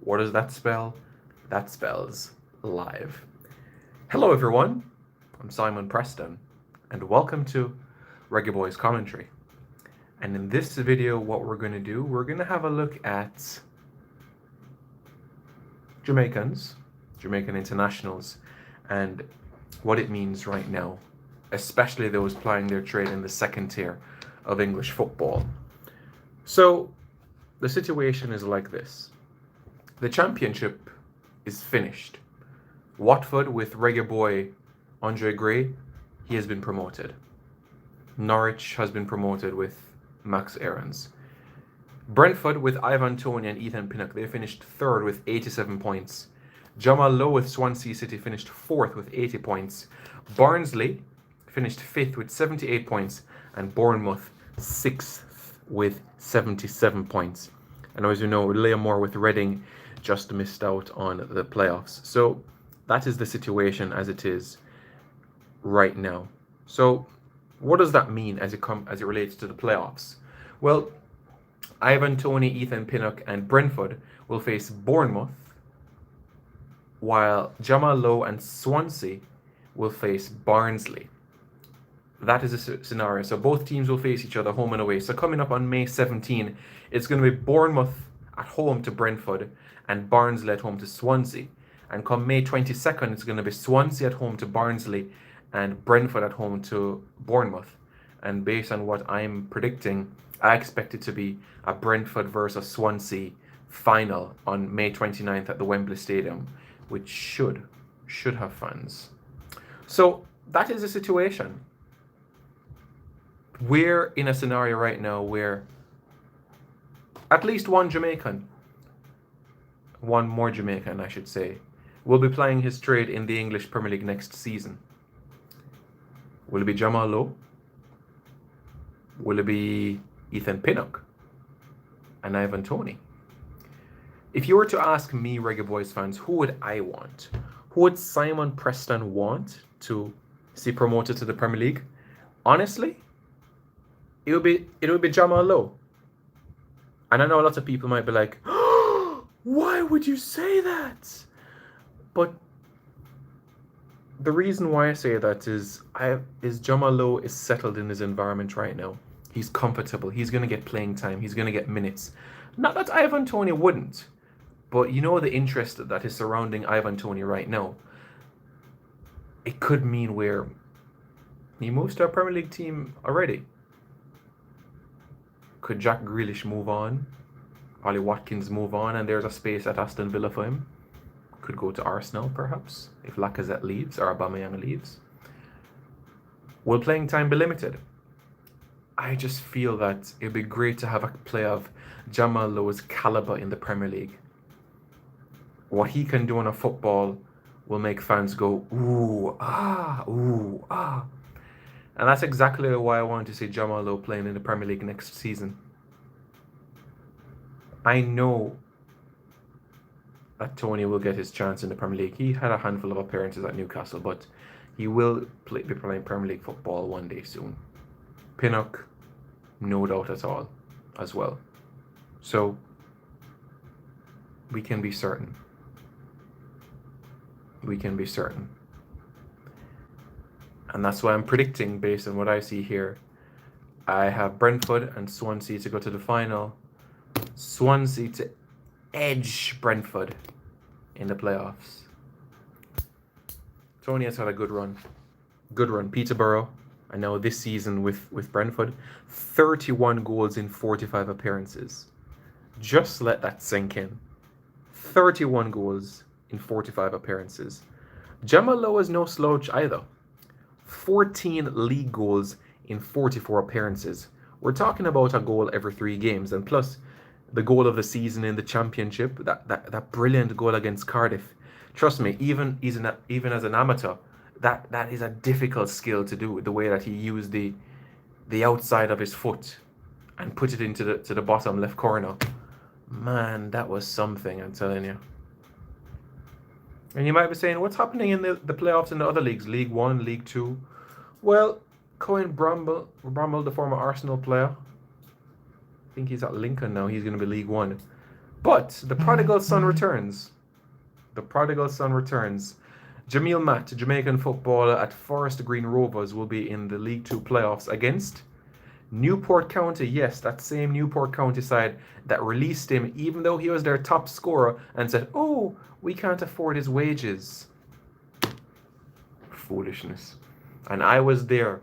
What does that spell? That spells live. Hello everyone, I'm Simon Preston, and welcome to Reggae Boys Commentary. And in this video, what we're going to do, we're going to have a look at Jamaicans, Jamaican internationals, and what it means right now, especially those plying their trade in the second tier of English football. So, the situation is like this. The championship is finished. Watford with Reggae Boy Andre Gray, he has been promoted. Norwich has been promoted with Max Aarons. Brentford with Ivan Toney and Ethan Pinnock, they finished third with 87 points. Jamal Lowe with Swansea City finished fourth with 80 points. Barnsley finished fifth with 78 points. And Bournemouth sixth with 77 points. And as you know, Liam Moore with Reading just missed out on the playoffs. So that is the situation as it is right now. So what does that mean as it relates to the playoffs? Well, Ivan Toney, Ethan Pinnock, and Brentford will face Bournemouth, while Jamal Lowe and Swansea will face Barnsley. That is a scenario. So both teams will face each other home and away. So coming up on May 17, it's going to be Bournemouth at home to Brentford and Barnsley at home to Swansea. And come May 22nd, it's going to be Swansea at home to Barnsley and Brentford at home to Bournemouth. And based on what I'm predicting, I expect it to be a Brentford versus Swansea final on May 29th at the Wembley Stadium, which should have fans. So that is the situation. We're in a scenario right now where at least one more Jamaican, I should say, will be playing his trade in the English Premier League next season. Will it be Jamal Lowe? Will it be Ethan Pinnock and Ivan Toney? If you were to ask me, Reggae Boys fans, who would I want? Who would Simon Preston want to see promoted to the Premier League? Honestly, it would be Jamal Lowe. And I know a lot of people might be like, oh, why would you say that? But the reason why I say that is Jamal Lowe is settled in his environment right now. He's comfortable. He's going to get playing time. He's going to get minutes. Not that Ivan Toney wouldn't, but you know the interest that is surrounding Ivan Toney right now. It could mean where he moves to a Premier League team already. Could Jack Grealish move on? Ollie Watkins move on and there's a space at Aston Villa for him? Could go to Arsenal perhaps, if Lacazette leaves or Aubameyang leaves. Will playing time be limited? I just feel that it'd be great to have a player of Jamal Lowe's caliber in the Premier League. What he can do on a football will make fans go, ooh, ah, ooh, ah. And that's exactly why I want to see Jamal Lowe playing in the Premier League next season. I know that Toney will get his chance in the Premier League. He had a handful of appearances at Newcastle, but he will be playing Premier League football one day soon. Pinnock, no doubt at all, as well. So, we can be certain. We can be certain. And that's why I'm predicting, based on what I see here, I have Brentford and Swansea to go to the final. Swansea to edge Brentford in the playoffs. Toney has had a good run. Good run. Peterborough, I know this season with Brentford, 31 goals in 45 appearances. Just let that sink in. 31 goals in 45 appearances. Jamal Lowe is no slouch either. 14 league goals in 44 appearances. We're talking about a goal every 3 games, and plus the goal of the season in the championship, that brilliant goal against Cardiff. Trust me, even as an amateur, that is a difficult skill to do. The way that he used the outside of his foot and put it into the bottom left corner. Man, that was something, I'm telling you. And you might be saying, what's happening in the playoffs in the other leagues? League 1, League 2? Well, Cohen Bramble, the former Arsenal player, I think he's at Lincoln now. He's going to be League 1. But the prodigal son returns. The prodigal son returns. Jamil Matt, Jamaican footballer at Forest Green Rovers, will be in the League Two playoffs against Newport County. Yes, that same Newport County side that released him even though he was their top scorer and said, oh, we can't afford his wages. Foolishness. And I was there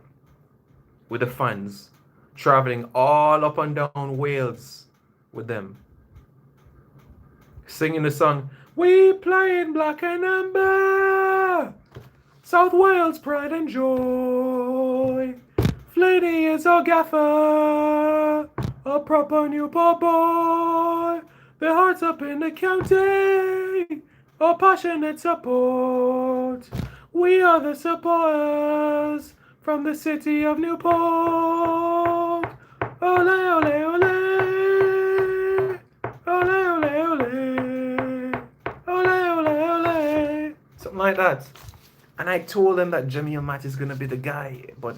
with the fans, traveling all up and down Wales with them, singing the song, we play in black and amber, South Wales pride and joy. Flaney is our gaffer, a proper Newport boy. Their hearts up in the county, a passionate support. We are the supporters from the city of Newport. Ole, ole, ole. Ole, ole, ole. Ole, ole, ole. Something like that. And I told them that Jamil Matt is going to be the guy, but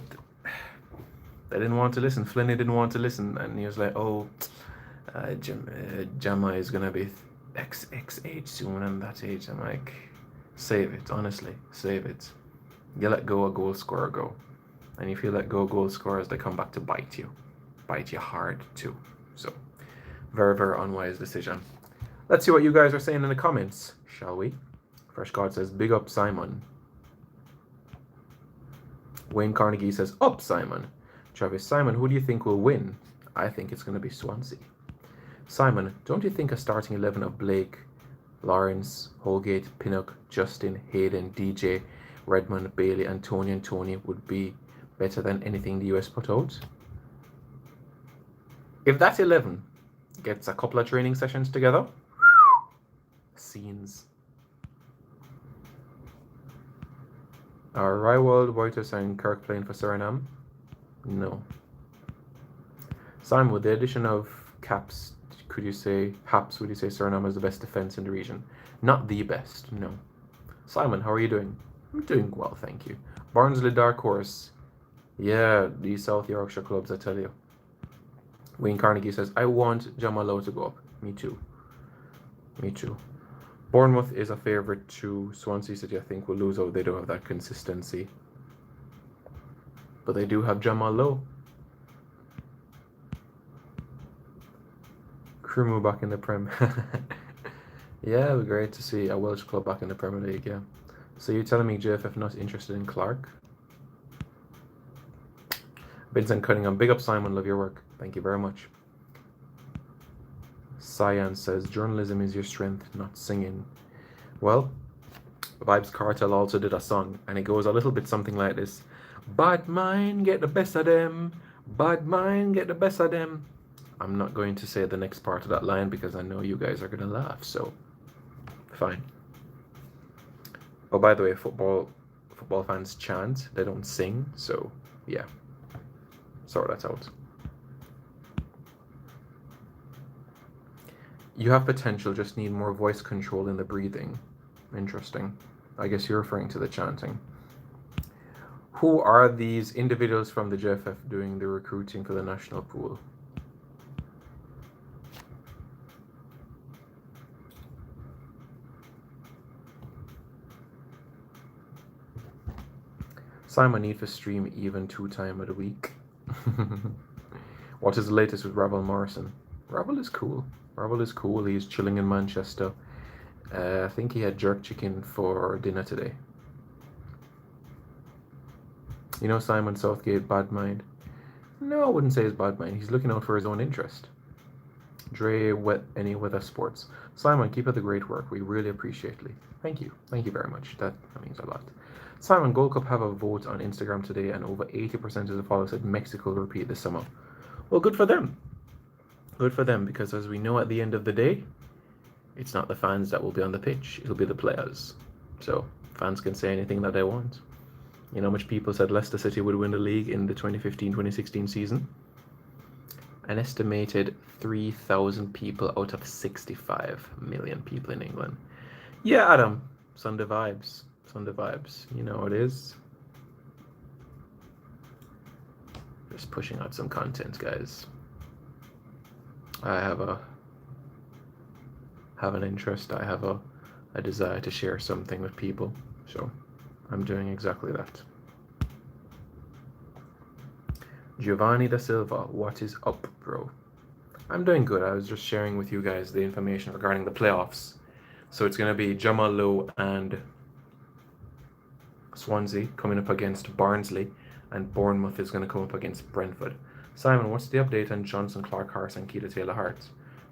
they didn't want to listen. Flinney didn't want to listen. And he was like, oh, Jamma is going to be X age soon and that age. I'm like, save it, honestly, save it. You let go a goal scorer go. And if you let go goal scorers, they come back to bite you. Bite you hard too. So, very, very unwise decision. Let's see what you guys are saying in the comments, shall we? Fresh God says, big up Simon. Wayne Carnegie says, up Simon. Travis, Simon, who do you think will win? I think it's going to be Swansea. Simon, don't you think a starting 11 of Blake, Lawrence, Holgate, Pinnock, Justin, Hayden, DJ, Redmond, Bailey, and Tony would be better than anything the US put out? If that 11 gets a couple of training sessions together, scenes. Are Rywald, Wouters, and Kirk playing for Suriname? No. Simon, with the addition of Haps, would you say Suriname is the best defense in the region? Not the best, no. Simon, how are you doing? I'm doing well, thank you. Barnsley Dark Horse. Yeah, the South Yorkshire clubs, I tell you. Wayne Carnegie says, I want Jamalo to go up. Me too. Me too. Bournemouth is a favourite to Swansea City. I think will lose out. They don't have that consistency. But they do have Jamal Lowe. Crew back in the Prem. Yeah, it would be great to see a Welsh club back in the Premier League, yeah. So you're telling me JFF not interested in Clark? Vincent Cunningham, big up Simon, love your work. Thank you very much. Cyan says, journalism is your strength, not singing. Well, Vibes Cartel also did a song, and it goes a little bit something like this. Bad mind, get the best of them. Bad mind, get the best of them. I'm not going to say the next part of that line because I know you guys are going to laugh, so fine. Oh, by the way, football fans chant, they don't sing, so yeah. Sort that out. You have potential, just need more voice control in the breathing. Interesting. I guess you're referring to the chanting. Who are these individuals from the JFF doing the recruiting for the national pool? Simon need to stream even 2 times a week. What is the latest with Ravel Morrison? Ravel is cool. Ravel is cool. He's chilling in Manchester. I think he had jerk chicken for dinner today. You know Simon Southgate, bad mind? No, I wouldn't say he's bad mind. He's looking out for his own interest. Dre, any weather sports. Simon, keep up the great work. We really appreciate it. Thank you. Thank you very much. That means a lot. Simon, Gold Cup have a vote on Instagram today, and over 80% of the followers said Mexico will repeat this summer. Well, good for them. Good for them, because as we know at the end of the day, it's not the fans that will be on the pitch. It'll be the players. So fans can say anything that they want. You know how much people said Leicester City would win the league in the 2015-2016 season? An estimated 3,000 people out of 65 million people in England. Yeah, Adam. Sunday vibes. Sunday vibes. You know how it is. Just pushing out some content, guys. I have a have an interest. I have a desire to share something with people. So I'm doing exactly that. Giovanni da Silva, what is up, bro? I'm doing good. I was just sharing with you guys the information regarding the playoffs. So it's going to be Jamal Lowe and Swansea coming up against Barnsley, and Bournemouth is going to come up against Brentford. Simon, what's the update on Johnson, Clark-Harris and Keita Taylor-Hart?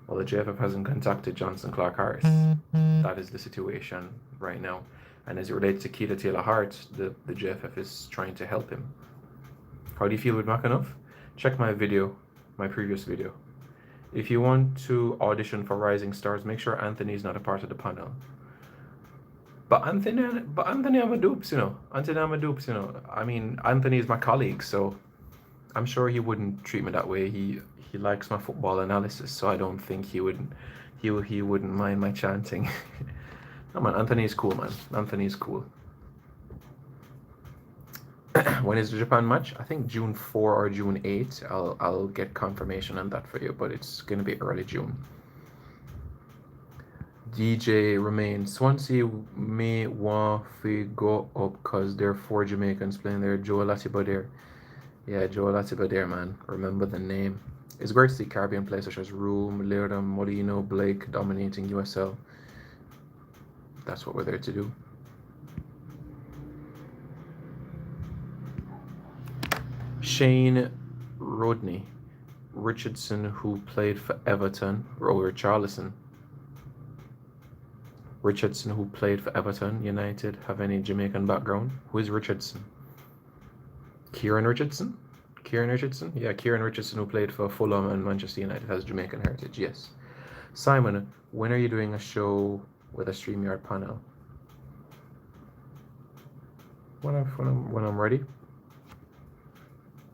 Well, the JFF hasn't contacted Johnson, Clark-Harris. That is the situation right now. And as it relates to Keita Taylor-Hart, the JFF is trying to help him. How do you feel with McAnuff? Check my video, my previous video. If you want to audition for Rising Stars, make sure Anthony's not a part of the panel. But Anthony I'm a dupes, you know. Anthony I'm a dupes, you know. I mean, Anthony is my colleague, so I'm sure he wouldn't treat me that way. He likes my football analysis, so I don't think he wouldn't mind my chanting. No man, Anthony's cool, man. Anthony's cool. When is the Japan match? I think June 4 or June 8. I'll get confirmation on that for you, but it's gonna be early June. DJ remains. Swansea may want to go up because there are 4 Jamaicans playing there. Joe Latiba there. Yeah, Joe Latiba there, man. Remember the name. It's great to see Caribbean players such as Room, Leardam, Molino, Blake dominating USL. That's what we're there to do. Shane Rodney, Richardson, who played for Everton, or Charlison. Richardson, who played for Everton United, have any Jamaican background? Who is Richardson? Kieran Richardson? Kieran Richardson? Yeah, Kieran Richardson, who played for Fulham and Manchester United, has Jamaican heritage, yes. Simon, when are you doing a show with a StreamYard panel? When I'm ready.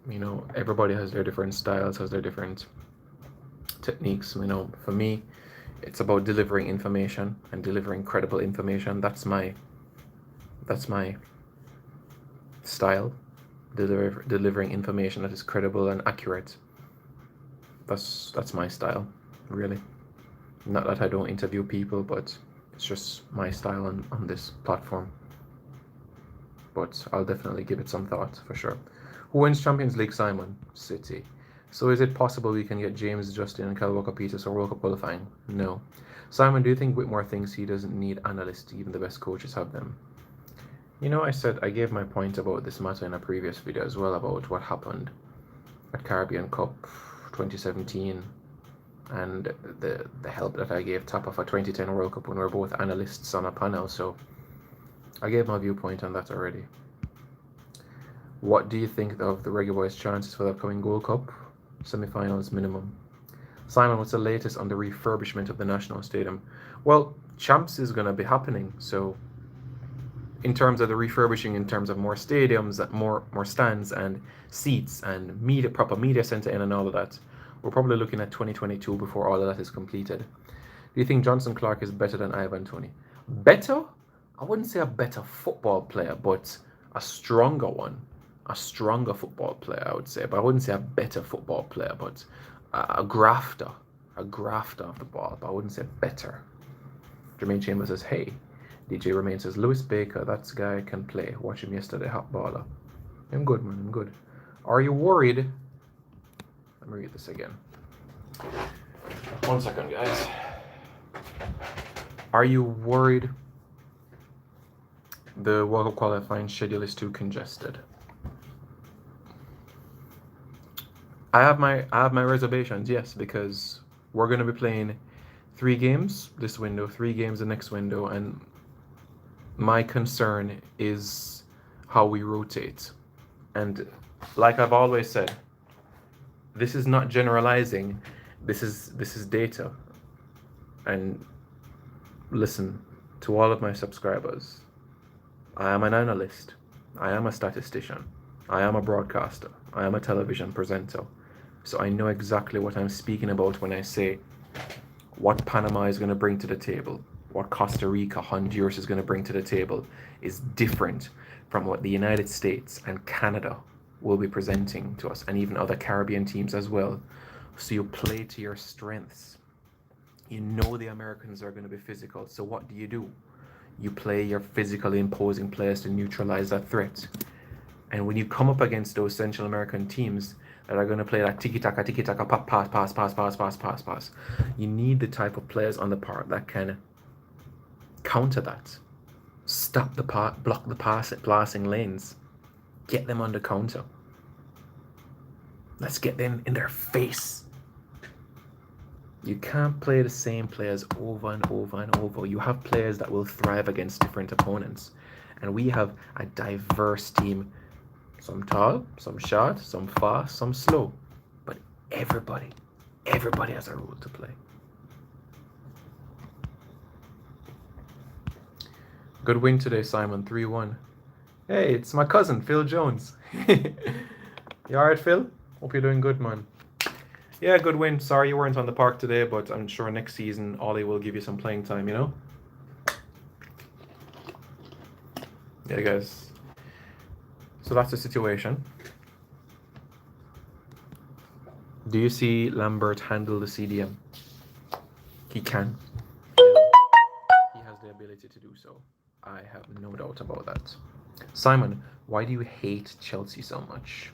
You know, everybody has their different styles, has their different techniques. You know, for me, it's about delivering information and delivering credible information. That's my style. Delivering information that is credible and accurate. That's my style, really. Not that I don't interview people, but it's just my style on this platform. But I'll definitely give it some thought for sure. Who wins Champions League, Simon? City. So is it possible we can get James, Justin, and Kyle Walker-Peters or World Cup qualifying? No. Simon, do you think Whitmore thinks he doesn't need analysts? Even the best coaches have them. You know, I gave my point about this matter in a previous video as well, about what happened at Caribbean Cup 2017 and the help that I gave Tapa for 2010 World Cup when we were both analysts on a panel. So I gave my viewpoint on that already. What do you think of the Reggae Boys' chances for the upcoming Gold Cup? Semi-finals minimum. Simon, what's the latest on the refurbishment of the National Stadium? Well, Champs is going to be happening, so in terms of the refurbishing, in terms of more stadiums, more stands and seats and proper media center in and all of that, we're probably looking at 2022 before all of that is completed. Do you think Johnson Clark is better than Ivan Toney? Better? I wouldn't say a better football player, but a stronger one. A stronger football player, I would say. But I wouldn't say a better football player, but a grafter. A grafter of the ball, but I wouldn't say better. Jermaine Chambers says, hey. DJ Romain says, Lewis Baker, that guy can play. Watch him yesterday, hot baller. I'm good, man, I'm good. Are you worried? Let me read this again. 1 second, guys. Are you worried the World Cup qualifying schedule is too congested? I have my reservations, yes, because we're going to be playing 3 games this window, 3 games the next window, and my concern is how we rotate. And like I've always said, this is not generalizing, this is data. And listen, to all of my subscribers, I am an analyst, I am a statistician, I am a broadcaster, I am a television presenter. So I know exactly what I'm speaking about when I say what Panama is going to bring to the table, what Costa Rica, Honduras is going to bring to the table is different from what the United States and Canada will be presenting to us, and even other Caribbean teams as well. So you play to your strengths. You know the Americans are going to be physical. So what do? You play your physically imposing players to neutralize that threat. And when you come up against those Central American teams that are going to play that tiki-taka, pass, pass, pass, pass, pass, pass, pass, you need the type of players on the part that can counter that. Stop the block the passing lanes. Get them on the counter. Let's get them in their face. You can't play the same players over and over and over. You have players that will thrive against different opponents. And we have a diverse team. Some tall, some short, some fast, some slow. But everybody has a role to play. Good win today, Simon, 3-1. Hey, it's my cousin, Phil Jones. You alright, Phil? Hope you're doing good, man. Yeah, good win. Sorry you weren't on the park today, but I'm sure next season Ollie will give you some playing time, you know? Yeah, guys. So that's the situation. Do you see Lambert handle the CDM? He can. He has the ability to do so. I have no doubt about that. Simon, why do you hate Chelsea so much?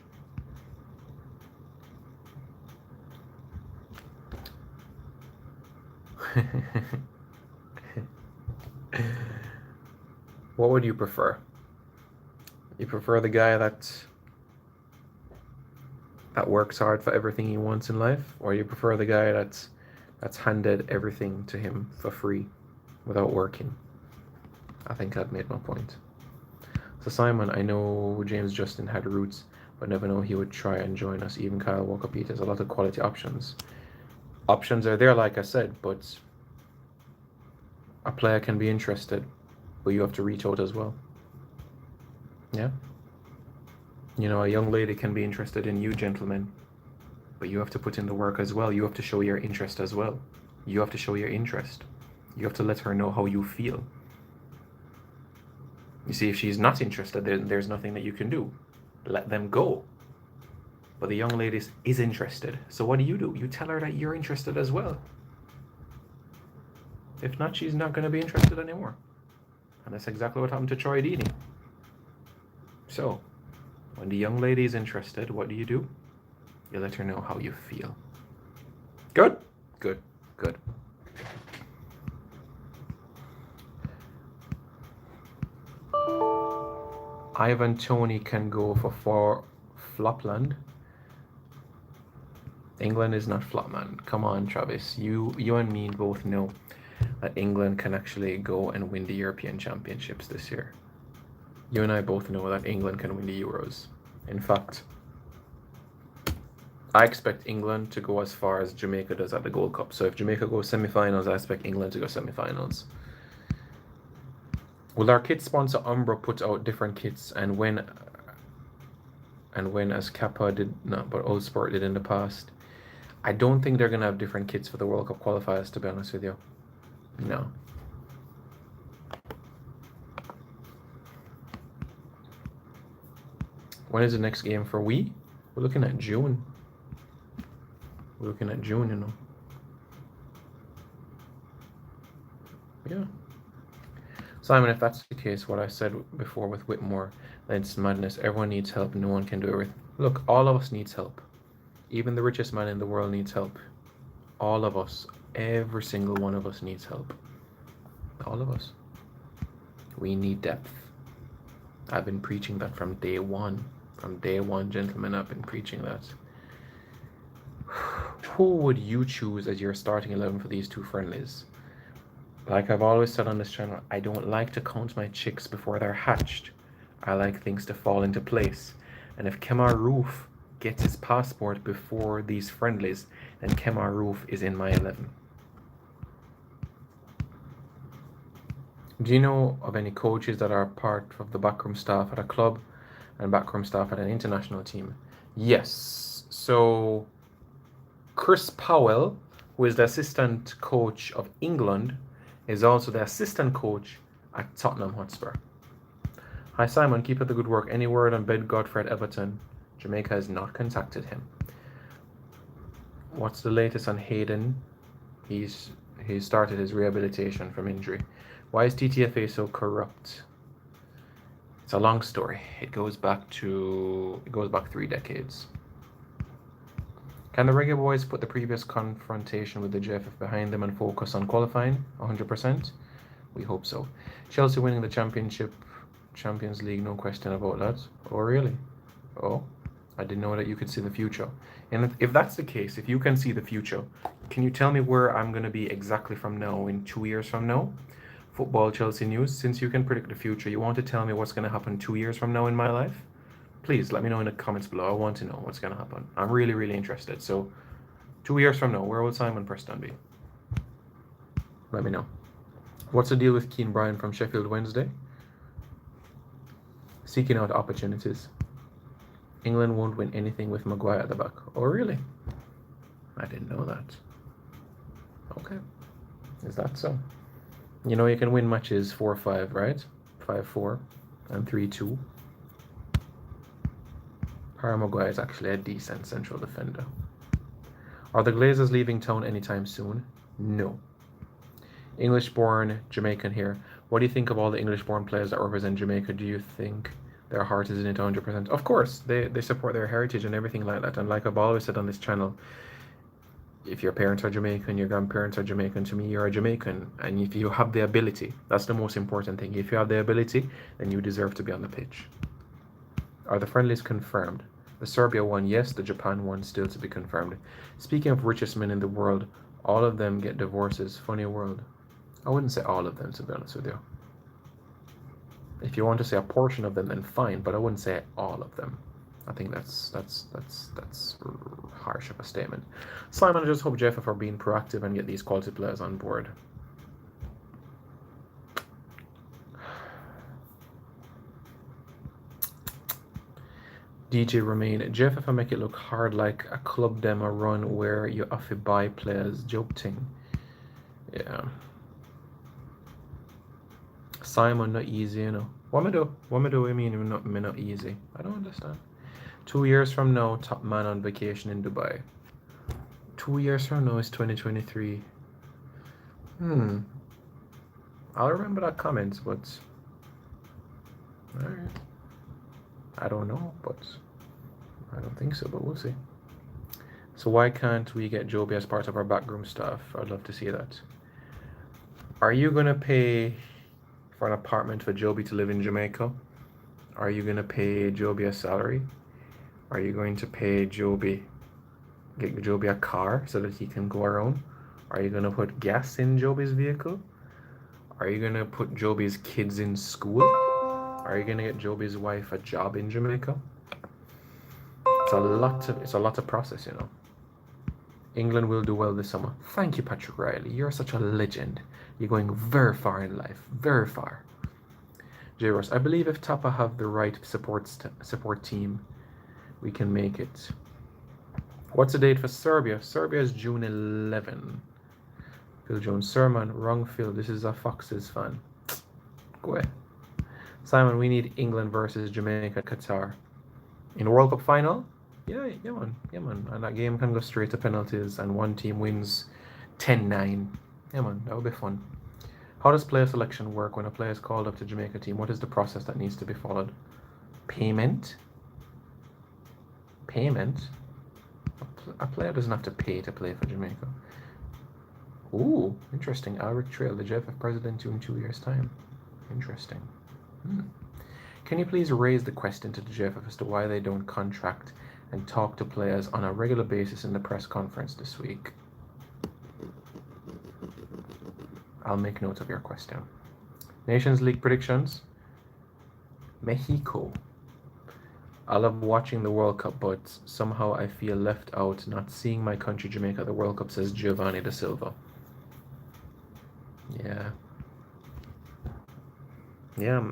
What would you prefer? You prefer the guy that works hard for everything he wants in life, or you prefer the guy that's handed everything to him for free without working? I think I've made my point. So Simon, I know James Justin had roots, but never know he would try and join us. Even Kyle Walker-Peters, a lot of quality options. Options are there, like I said, but a player can be interested, but you have to reach out as well. Yeah? You know, a young lady can be interested in you, gentlemen, but you have to put in the work as well. You have to show your interest as well. You have to show your interest. You have to let her know how you feel. You see, if she's not interested, there's nothing that you can do. Let them go. But the young lady is interested. So what do? You tell her that you're interested as well. If not, she's not going to be interested anymore. And that's exactly what happened to Troy Deeney. So, when the young lady is interested, what do? You let her know how you feel. Good? Good. Good. Ivan Toney can go for Flopland. England is not Flopland. Come on, Travis. You and me both know that England can actually go and win the European Championships this year. You and I both know that England can win the Euros. In fact, I expect England to go as far as Jamaica does at the Gold Cup. So if Jamaica goes semi-finals, I expect England to go semi-finals. Will our kit sponsor Umbro put out different kits and when as Kappa did not, but Old Sport did in the past? I don't think they're gonna have different kits for the World Cup qualifiers, to be honest with you. No. When is the next game for we? We're looking at June. We're looking at June, you know. Yeah. Simon, if that's the case, what I said before with Whitmore, then it's madness. Everyone needs help. No one can do everything. Look, all of us needs help. Even the richest man in the world needs help. All of us. Every single one of us needs help. All of us. We need depth. I've been preaching that from day one. From day one, gentlemen, I've been preaching that. Who would you choose as your starting 11 for these two friendlies? Like I've always said on this channel, I don't like to count my chicks before they're hatched. I like things to fall into place. And if Kemar Roof gets his passport before these friendlies, then Kemar Roof is in my 11. Do you know of any coaches that are part of the backroom staff at a club and backroom staff at an international team? Yes. So Chris Powell, who is the assistant coach of England, is also the assistant coach at Tottenham Hotspur. Hi Simon, keep up the good work. Any word on Ben Godfrey at Everton? Jamaica has not contacted him. What's the latest on Hayden? He's he started his rehabilitation from injury. Why is TTFA so corrupt? It's a long story. It goes back 3 decades. Can the Reggae Boys put the previous confrontation with the JFF behind them and focus on qualifying? 100%. We hope so. Chelsea winning the Champions League, no question about that. Oh, really? Oh, I didn't know that you could see the future. And if that's the case, if you can see the future, can you tell me where I'm going to be exactly from now, in 2 years from now? Football Chelsea news, since you can predict the future, you want to tell me what's going to happen 2 years from now in my life? Please let me know in the comments below. I want to know what's going to happen. I'm really, really interested. So 2 years from now, where will Simon Preston be? Let me know. What's the deal with Keane Bryan from Sheffield Wednesday? Seeking out opportunities. England won't win anything with Maguire at the back. Oh, really? I didn't know that. Okay. Is that so? You know you can win matches 4-5, right? 5-4 and 3-2. Harry Maguire is actually a decent central defender. Are the Glazers leaving town anytime soon? No. English-born Jamaican here. What do you think of all the English-born players that represent Jamaica? Do you think their heart is in it 100%? Of course, they support their heritage and everything like that. And like I've always said on this channel, if your parents are Jamaican, your grandparents are Jamaican, to me, you're a Jamaican. And if you have the ability, that's the most important thing. If you have the ability, then you deserve to be on the pitch. Are the friendlies confirmed? The Serbia one, yes. The Japan one, still to be confirmed. Speaking of richest men in the world, all of them get divorces. Funny world. I wouldn't say all of them, to be honest with you. If you want to say a portion of them, then fine, but I wouldn't say all of them. I think that's harsh of a statement. Simon, I just hope JFF are being proactive and get these quality players on board. DJ Remain, JFF make it look hard like a club demo run where you have to buy players. Joke thing. Yeah. Simon, not easy, you know. What me do? What me do? What you mean not easy? I don't understand. 2 years from now, top man on vacation in Dubai. 2 years from now is 2023. I'll remember that comment, but alright. I don't know, but I don't think so, but we'll see. So why can't we get Joby as part of our backroom staff? I'd love to see that. Are you gonna pay for an apartment for Joby to live in Jamaica? Are you gonna pay Joby a salary? Are you going to pay Joby, get Joby a car so that he can go around? Are you gonna put gas in Joby's vehicle? Are you gonna put Joby's kids in school? Are you gonna get Joby's wife a job in Jamaica? It's a lot of process, you know. England will do well this summer. Thank you, Patrick Riley. You're such a legend. You're going very far in life, very far. J. Ross, I believe if Tapa have the right support team, we can make it. What's the date for Serbia? Serbia is June 11. Phil Jones, Sermon, wrong Phil. This is a Foxes fan. Go ahead. Simon, we need England versus Jamaica, Qatar. In the World Cup final? Yeah, man. And that game can go straight to penalties and one team wins 10-9. Yeah, man, that would be fun. How does player selection work when a player is called up to Jamaica team? What is the process that needs to be followed? Payment? A player doesn't have to pay to play for Jamaica. Ooh, interesting. Alric Trail, the JFF president in 2 years' time. Interesting. Can you please raise the question to the JFF as to why they don't contract and talk to players on a regular basis in the press conference this week? I'll make note of your question. Nations League predictions. Mexico. I love watching the World Cup, but somehow I feel left out not seeing my country Jamaica at the World Cup, says Giovanni da Silva. Yeah,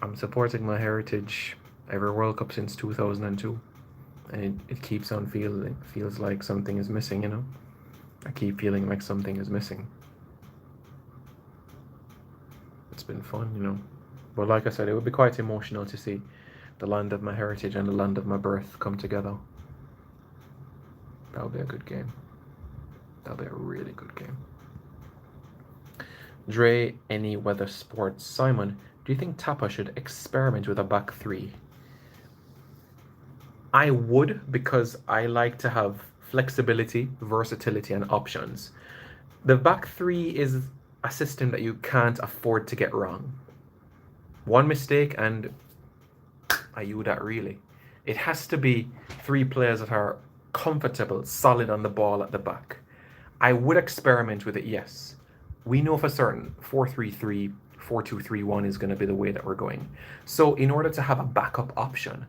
I'm supporting my heritage every World Cup since 2002. And it keeps on feels like something is missing, you know? I keep feeling like something is missing. It's been fun, you know? But like I said, it would be quite emotional to see the land of my heritage and the land of my birth come together. That'll be a good game. That'll be a really good game. Dre, any weather sports. Simon, do you think Tapa should experiment with a back three? I would, because I like to have flexibility, versatility, and options. The back three is a system that you can't afford to get wrong. One mistake and you that really. It has to be three players that are comfortable, solid on the ball at the back. I would experiment with it, yes. We know for certain 4-3-3, 4-2-3-1 is going to be the way that we're going. So, in order to have a backup option,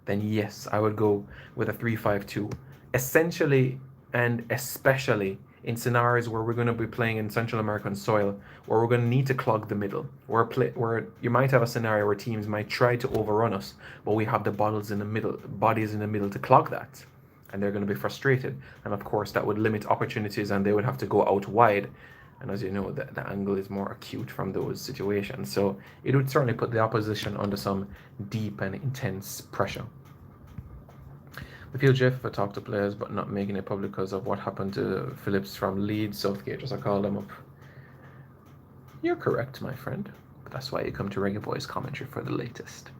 then yes, I would go with a 3-5-2. Essentially and especially in scenarios where we're going to be playing in Central American soil, where we're going to need to clog the middle, where you might have a scenario where teams might try to overrun us, but we have the bodies in the middle to clog that, and they're going to be frustrated. And of course, that would limit opportunities, and they would have to go out wide. And as you know, the angle is more acute from those situations. So it would certainly put the opposition under some deep and intense pressure. I feel Jeff if I talk to players but not making it public because of what happened to Phillips from Leeds, Southgate, as I call them up. You're correct, my friend. But that's why you come to Reggae Boys commentary for the latest.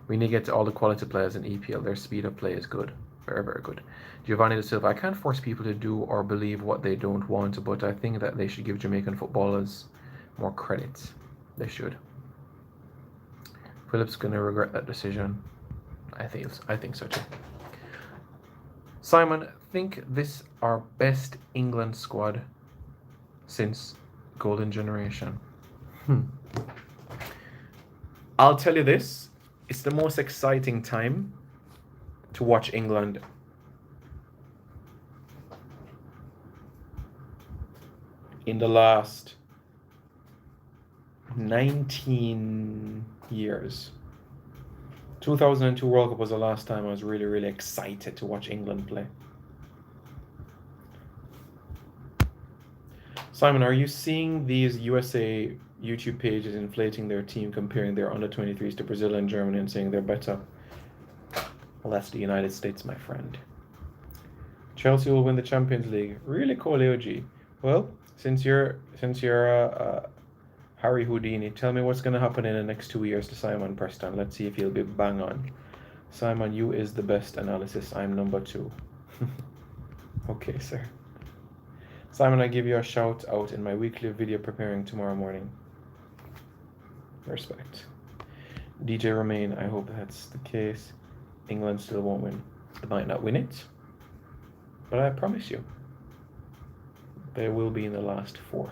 We need to get to all the quality players in EPL. Their speed of play is good. Very, very good. Giovanni Da Silva, I can't force people to do or believe what they don't want, but I think that they should give Jamaican footballers more credit. They should. Phillips going to regret that decision. I think so too. Simon, think this our best England squad since Golden Generation? I'll tell you this. It's the most exciting time to watch England. In the last 19 years. 2002 World Cup was the last time I was really, really excited to watch England play. Simon, are you seeing these USA YouTube pages inflating their team, comparing their under-23s to Brazil and Germany and saying they're better? Well, that's the United States, my friend. Chelsea will win the Champions League. Really cool, AOG. Well, since you're Harry Houdini, tell me what's going to happen in the next 2 years to Simon Preston. Let's see if he'll be bang on. Simon, you is the best analysis. I'm number 2. Okay, sir. Simon, I give you a shout out in my weekly video preparing tomorrow morning. Respect. DJ Romain, I hope that's the case. England still won't win. They might not win it, but I promise you, they will be in the last 4.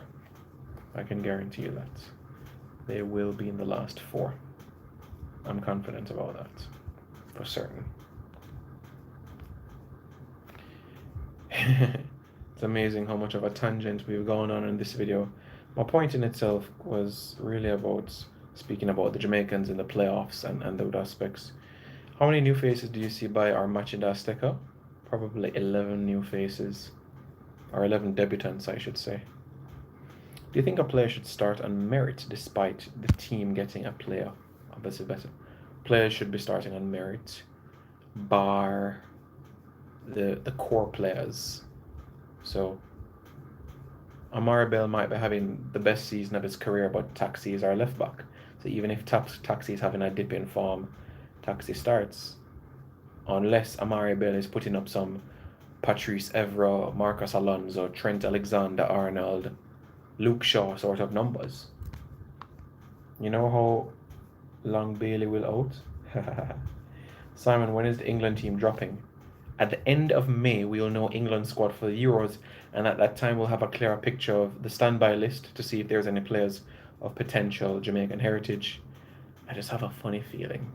I can guarantee you that. They will be in the last 4. I'm confident about that. For certain. It's amazing how much of a tangent we've gone on in this video. My point in itself was really about speaking about the Jamaicans in the playoffs and those aspects. How many new faces do you see by our match in the Azteca? Probably 11 new faces. Or 11 debutants, I should say. Do you think a player should start on merit despite the team getting a player? Obviously better. Players should be starting on merit, bar the core players. So Amari Bell might be having the best season of his career, but Taxi is our left back. So even if Taxi is having a dip in form, Taxi starts. Unless Amari Bell is putting up some Patrice Evra, Marcus Alonso, Trent Alexander-Arnold, Luke Shaw sort of numbers. You know how long Bailey will out? Simon, when is the England team dropping? At the end of May, we will know England squad for the Euros, and at that time we'll have a clearer picture of the standby list to see if there's any players of potential Jamaican heritage. I just have a funny feeling.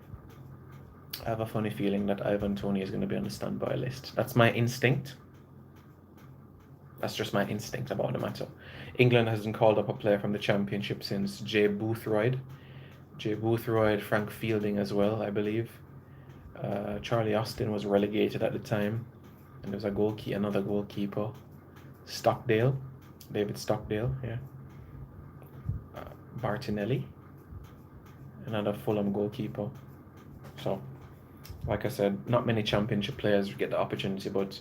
I have a funny feeling that Ivan Toney is going to be on the standby list. That's my instinct. That's just my instinct about the matter. England hasn't called up a player from the Championship since Jay Boothroyd. Frank Fielding as well, I believe. Charlie Austin was relegated at the time. And there was another goalkeeper. David Stockdale, yeah. Martinelli, another Fulham goalkeeper. So, like I said, not many Championship players get the opportunity, but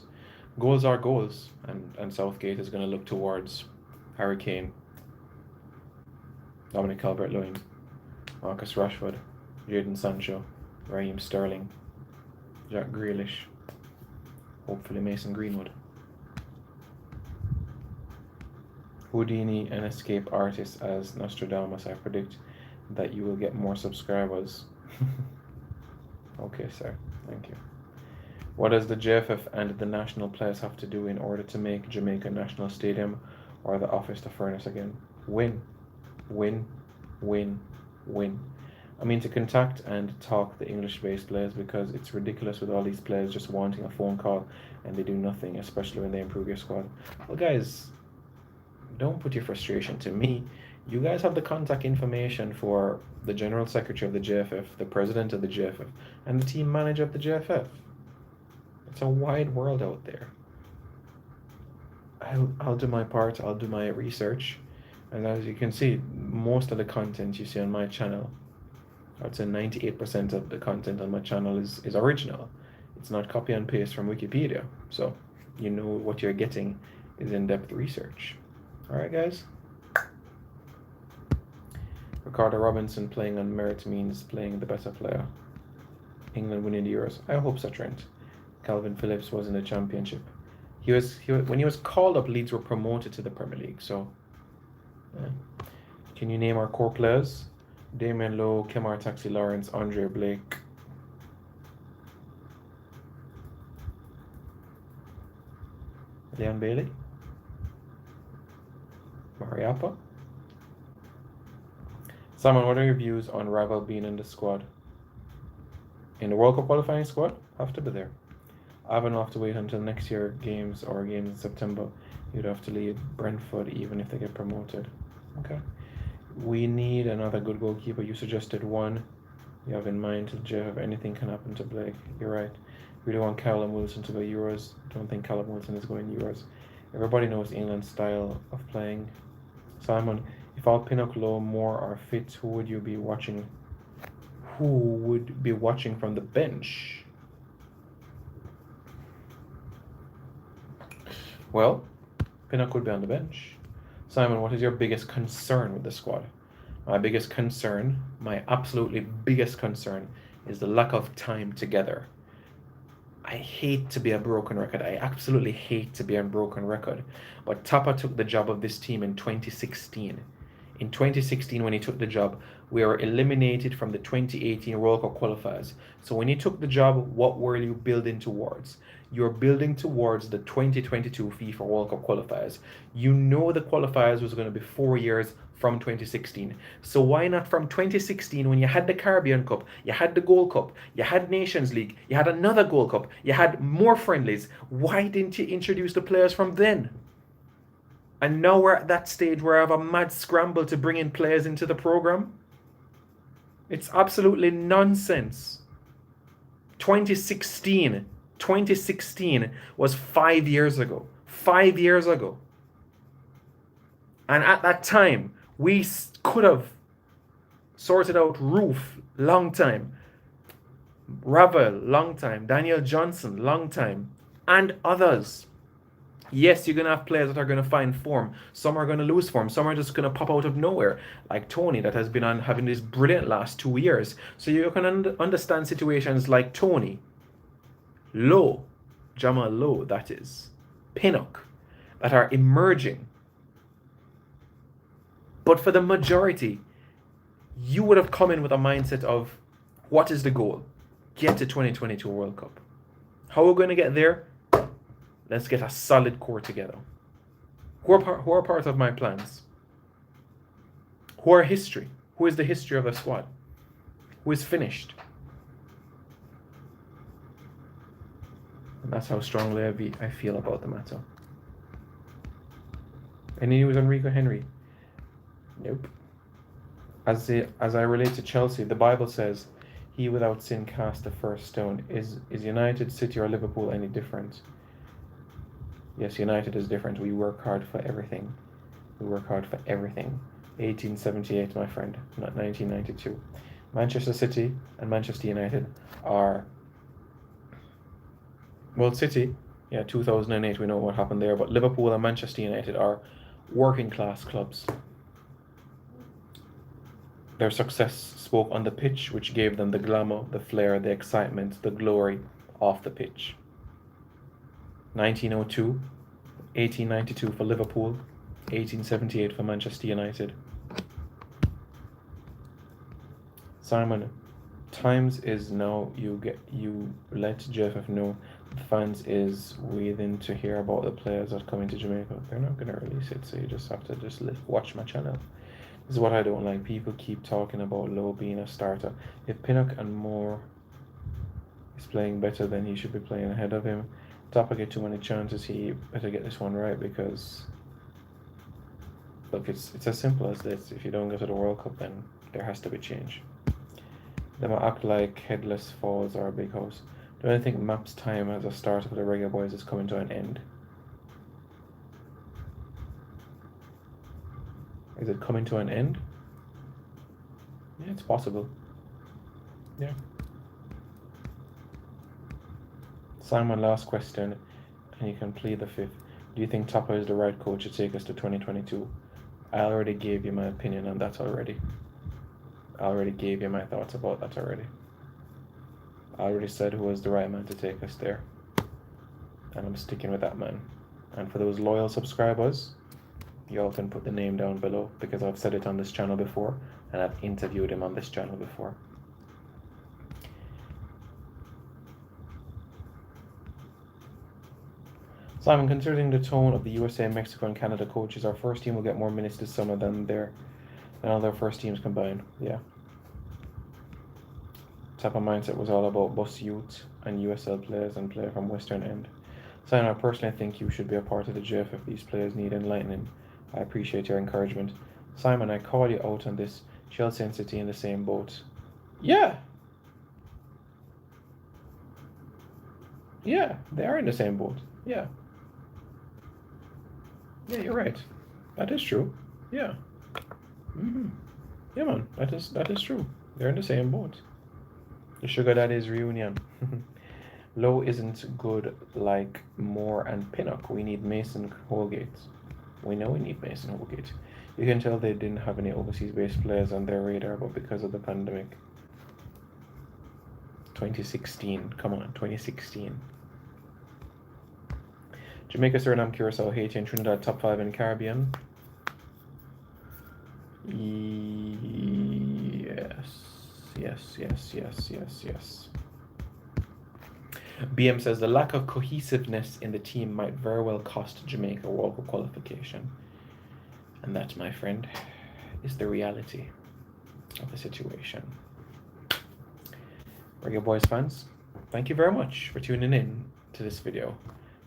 goals are goals, and Southgate is going to look towards Harry Kane, Dominic Calvert-Lewin, Marcus Rashford, Jadon Sancho, Raheem Sterling, Jack Grealish, hopefully Mason Greenwood. Houdini and escape artist as Nostradamus. I predict that you will get more subscribers. Okay, sir. Thank you. What does the JFF and the national players have to do in order to make Jamaica National Stadium or the Office to furnace again? Win. Win. Win. Win. I mean, to contact and talk the English-based players, because it's ridiculous with all these players just wanting a phone call and they do nothing, especially when they improve your squad. Well, guys, don't put your frustration to me. You guys have the contact information for the General Secretary of the JFF, the President of the JFF, and the Team Manager of the JFF. It's a wide world out there. I'll do my part, I'll do my research, and as you can see, most of the content you see on my channel, I'd say 98% of the content on my channel is original. It's not copy and paste from Wikipedia, so you know what you're getting is in-depth research. Alright, guys? Ricardo Robinson playing on merit means playing the better player. England winning the Euros. I hope so, Trent. Calvin Phillips was in the Championship. He was when he was called up, Leeds were promoted to the Premier League. So, can you name our core players? Damien Lowe, Kemar Taxi Lawrence, Andre Blake. Leon Bailey. Mariappa. Simon, what are your views on Ravel being in the squad? In the World Cup qualifying squad? Have to be there. Ivan will have to wait until next year games in September. You'd have to lead Brentford even if they get promoted. Okay. We need another good goalkeeper. You suggested one. You have in mind till Jeff. Anything can happen to Blake. You're right. We don't want Callum Wilson to go Euros. Don't think Callum Wilson is going Euros. Everybody knows England's style of playing. Simon, if all Pinnock, Lowe, Moore are fit, who would you be watching? Who would be watching from the bench? Well, Pinnock would be on the bench. Simon, what is your biggest concern with the squad? My biggest concern, my absolutely biggest concern, is the lack of time together. I hate to be a broken record. I absolutely hate to be a broken record. But Tapa took the job of this team in 2016. In 2016, when he took the job, we were eliminated from the 2018 World Cup qualifiers. So when he took the job, what were you building towards? You're building towards the 2022 FIFA World Cup qualifiers. You know the qualifiers was going to be 4 years from 2016. So why not from 2016, when you had the Caribbean Cup, you had the Gold Cup, you had Nations League, you had another Gold Cup, you had more friendlies. Why didn't you introduce the players from then? And now we're at that stage where I have a mad scramble to bring in players into the program. It's absolutely nonsense. 2016 was 5 years ago. 5 years ago. And at that time, we could have sorted out Roof, long time. Ravel, long time. Daniel Johnson, long time. And others. Yes, you're going to have players that are going to find form. Some are going to lose form. Some are just going to pop out of nowhere. Like Tony, that has been on having this brilliant last 2 years. So you can understand situations like Tony, Lowe, Jamal Lowe, that is, Pinnock, that are emerging. But for the majority, you would have come in with a mindset of, what is the goal? Get to 2022 World Cup. How are we going to get there? Let's get a solid core together. Who are part of my plans? Who are history? Who is the history of the squad? Who is finished? And that's how strongly I feel about the matter. Any news on Rico Henry? Nope. As I relate to Chelsea, the Bible says, he without sin cast the first stone. Is United, City or Liverpool any different? Yes, United is different. We work hard for everything. We work hard for everything. 1878, my friend, not 1992. Manchester City and Manchester United are... Well, City, yeah, 2008, we know what happened there. But Liverpool and Manchester United are working class clubs. Their success spoke on the pitch, which gave them the glamour, the flair, the excitement, the glory off the pitch. 1902, 1892 for Liverpool, 1878 for Manchester United. Simon, times is now you let JFF know the fans is waiting to hear about the players that are coming to Jamaica. They're not gonna release it, so you just have to watch my channel. This is what I don't like. People keep talking about Lowe being a starter. If Pinnock and Moore is playing better, then he should be playing ahead of him. Topper get too many chances. He better get this one right, because look, it's as simple as this. If you don't go to the World Cup, then there has to be change. They might act like Headless Falls or a big house. Do I think Map's time as a starter for the Reggae Boys is coming to an end? Is it coming to an end? Yeah, it's possible. Yeah. Simon, last question, and you can plead the fifth. Do you think Topper is the right coach to take us to 2022? I already gave you my opinion on that already. I already gave you my thoughts about that already. I already said who was the right man to take us there. And I'm sticking with that man. And for those loyal subscribers, y'all can put the name down below, because I've said it on this channel before, and I've interviewed him on this channel before. Simon, considering the tone of the USA, Mexico, and Canada coaches, our first team will get more minutes this summer than all their first teams combined. Yeah. Tapa mindset was all about bus youth and USL players and player from Western End. Simon, I personally think you should be a part of the GF if these players need enlightening. I appreciate your encouragement. Simon, I call you out on this. Chelsea and City in the same boat. Yeah. Yeah, they are in the same boat. Yeah. Yeah, you're right. That is true. Yeah. Yeah, man. That is true. They're in the same boat. The Sugar Daddies reunion. Lowe isn't good like Moore and Pinnock. We need Mason Holgate. We know we need Mason Holgate. You can tell they didn't have any overseas-based players on their radar, but because of the pandemic. 2016. Come on, 2016. Jamaica, Suriname, Curacao, Haiti, and Trinidad top 5 in Caribbean. Yes. BM says the lack of cohesiveness in the team might very well cost Jamaica World Cup qualification. And that, my friend, is the reality of the situation. Reggae Boys fans, thank you very much for tuning in to this video.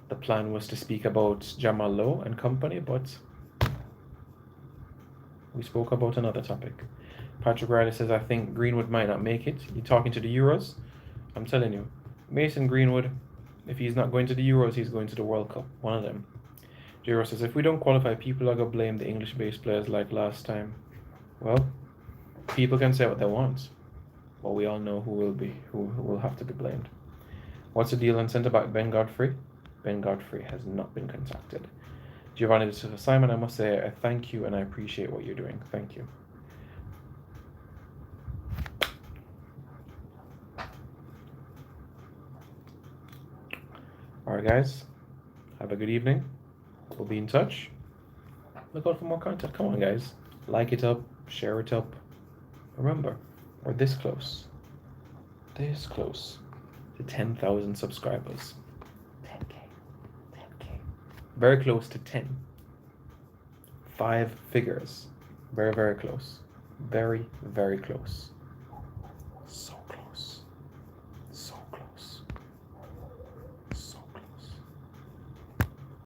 The plan was to speak about Jamal Lowe and company, but we spoke about another topic. Patrick Riley says, I think Greenwood might not make it. You talking to the Euros? I'm telling you, Mason Greenwood, if he's not going to the Euros, he's going to the World Cup. One of them. J-Ross says, if we don't qualify, people are going to blame the English-based players like last time. Well, people can say what they want, but we all know who will have to be blamed. What's the deal on centre-back Ben Godfrey? Ben Godfrey has not been contacted. Giovanni says, Simon, I must say I thank you and I appreciate what you're doing. Thank you. Alright guys, have a good evening. We'll be in touch. Look out for more content. Come on guys, like it up, share it up. Remember, we're this close to 10,000 subscribers. 10K. Very close to 10. 5 figures. Very, very close. Very, very close.